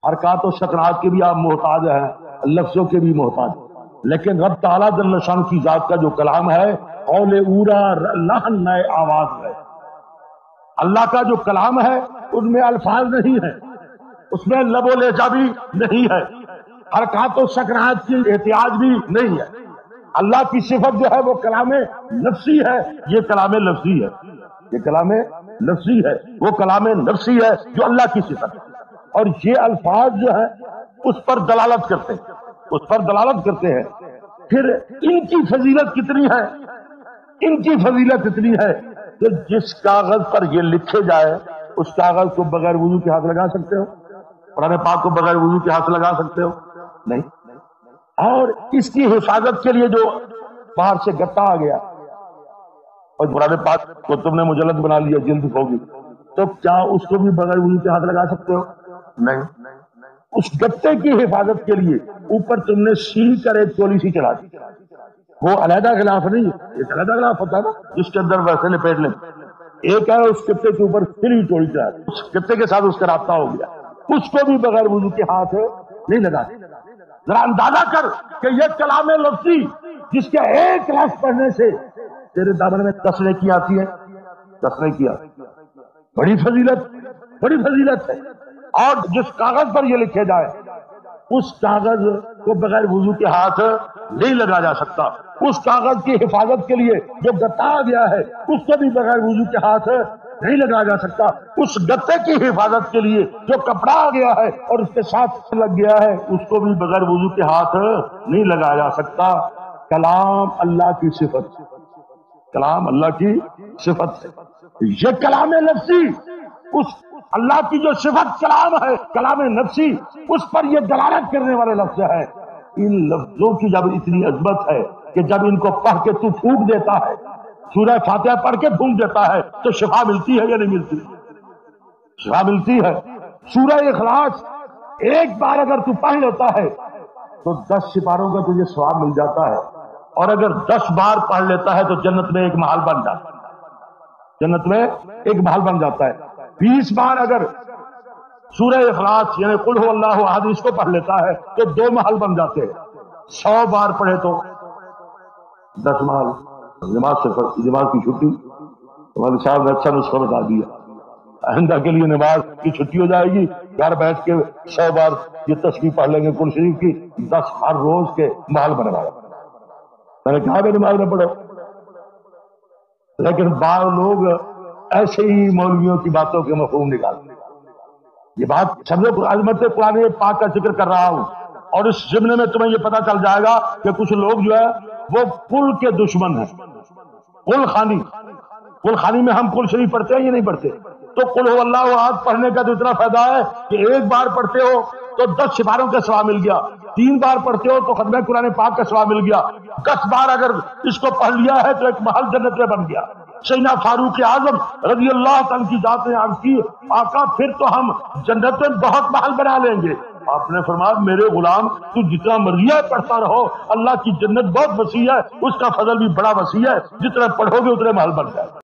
حرکات و سکنات کے بھی آپ محتاج ہیں، لفظوں کے بھی محتاج، لیکن رب تعالیٰ جل شان کی ذات کا جو کلام ہے قول اورا لحن نئے آواز ہے۔ اللہ کا جو کلام ہے ان میں الفاظ نہیں ہے، اس میں لب و لہجہ بھی نہیں ہے، حرکات و سکنات کی احتیاج بھی نہیں ہے۔ اللہ کی صفت جو ہے وہ کلام نفسی ہے، یہ کلام لفظی ہے، یہ کلام لفظی ہے، وہ کلام نفسی ہے جو اللہ کی صفت ہے۔ اور یہ الفاظ جو ہیں اس پر دلالت کرتے ہیں، اس پر دلالت کرتے ہیں۔ پھر ان کی فضیلت کتنی ہے، ان کی فضیلت اتنی ہے کہ جس کاغذ پر یہ لکھے جائے اس کاغذ کو بغیر وضو کے ہاتھ لگا سکتے ہو؟ قرآن پاک کو بغیر وضو کے ہاتھ لگا سکتے ہو؟ نہیں۔ اور اس کی حفاظت کے لیے جو باہر سے گتا آ گیا اور قرآن پاک کو تم نے مجلد بنا لیا، جلد ہوگی، تو کیا اس کو بھی بغیر وضو کے ہاتھ لگا سکتے ہو؟ نہیں۔ اس گتے کی حفاظت کے لیے اوپر تم نے سیل کر ایک پالیسی چلا دی، وہ علیحدہ غلاف نہیں، ایک علیحدہ غلاف ہوتا ہے نا جس کے اندر ویسے لپیٹ لیں، ایک ہے اس گتے کے اوپر سیل چوڑی چلا دی، اس گتے کے ساتھ اس کا رابطہ ہو گیا، اس کو بھی بغیر وضو کے ہاتھ نہیں لگا سکتے۔ ذرا اندازہ کر کہ یہ کلام لفظی جس کے ایک لفظ پڑھنے سے تیرے دامن میں تسلے کی آتی ہے، تسلے کی آتی ہے، بڑی فضیلت، بڑی فضیلت ہے۔ اور جس کاغذ پر یہ لکھے جائے اس کاغذ کو بغیر وضو کے ہاتھ نہیں لگا جا سکتا، اس کاغذ کی حفاظت کے لیے جو گتا آ گیا ہے اس کو بھی بغیر وضو کے ہاتھ نہیں لگایا جا سکتا، اس گتے کی حفاظت کے لیے جو کپڑا آ گیا ہے اور اس کے ساتھ لگ گیا ہے اس کو بھی بغیر وضو کے ہاتھ نہیں لگایا جا سکتا۔ کلام اللہ کی صفت، کلام اللہ کی صفت ہے، یہ کلام لفظی، اس اللہ کی جو صفت کلام ہے، کلام نفسی، اس پر یہ دلالت کرنے والے لفظ ہے۔ ان لفظوں کی جب اتنی عظمت ہے کہ جب ان کو پڑھ کے تو پھونک دیتا ہے، سورہ فاتحہ پڑھ کے پھونک دیتا ہے تو شفا ملتی ہے یا نہیں ملتی؟ شفا ملتی ہے۔ سورہ اخلاص ایک بار اگر تو پڑھ لیتا ہے تو 10 سپاروں کا تجھے ثواب مل جاتا ہے، اور اگر 10 بار پڑھ لیتا ہے تو جنت میں ایک محل بن جاتا ہے، جنت میں ایک محل بن جاتا ہے۔ 20 بار اگر سورہ اخلاص یعنی قل هو اللہ احد اس کو پڑھ لیتا ہے تو 2 محل بن جاتے ہیں، 100 بار پڑھے تو 10 محل۔ نماز کی چھٹی، ہمارے صاحب نے اچھا نسخہ بتا دیا، آئندہ کے لیے نماز کی چھٹی ہو جائے گی، گھر بیٹھ کے 100 بار یہ تسبیح پڑھ لیں گے قرآن شریف کی، 10 ہر روز کے محل بنوایا۔ میں نے کہا بھی نماز میں پڑھو، لیکن بعض لوگ ایسے ہی مولویوں کی باتوں کے مفہوم نکالتے ہیں۔ یہ بات سمجھو، عظمت قرآن پاک کا ذکر کر رہا ہوں، اور اس ضمن میں تمہیں یہ پتا چل جائے گا کہ کچھ لوگ جو ہے وہ کل کے دشمن ہیں، کل خانی۔ کل خانی میں ہم کل شریف پڑھتے ہیں یا نہیں پڑھتے؟ تو قل هو اللہ احد پڑھنے کا تو اتنا فائدہ ہے کہ ایک بار پڑھتے ہو تو 10 سپاروں کا ثواب مل گیا، 3 بار پڑھتے ہو تو ختم قرآن پاک کا ثواب مل گیا، 10 بار اگر اس کو پڑھ لیا ہے تو ایک محل جنت میں بن گیا۔ سیدنا فاروق اعظم رضی اللہ تعالیٰ کی ذات نے عرض کی، آقا پھر تو ہم جنت میں بہت محل بنا لیں گے۔ آپ نے فرمایا میرے غلام تو جتنا مرضی ہے پڑھتا رہو، اللہ کی جنت بہت وسیع ہے، اس کا فضل بھی بڑا وسیع ہے، جتنا پڑھو گے اتنے محل بن جائے۔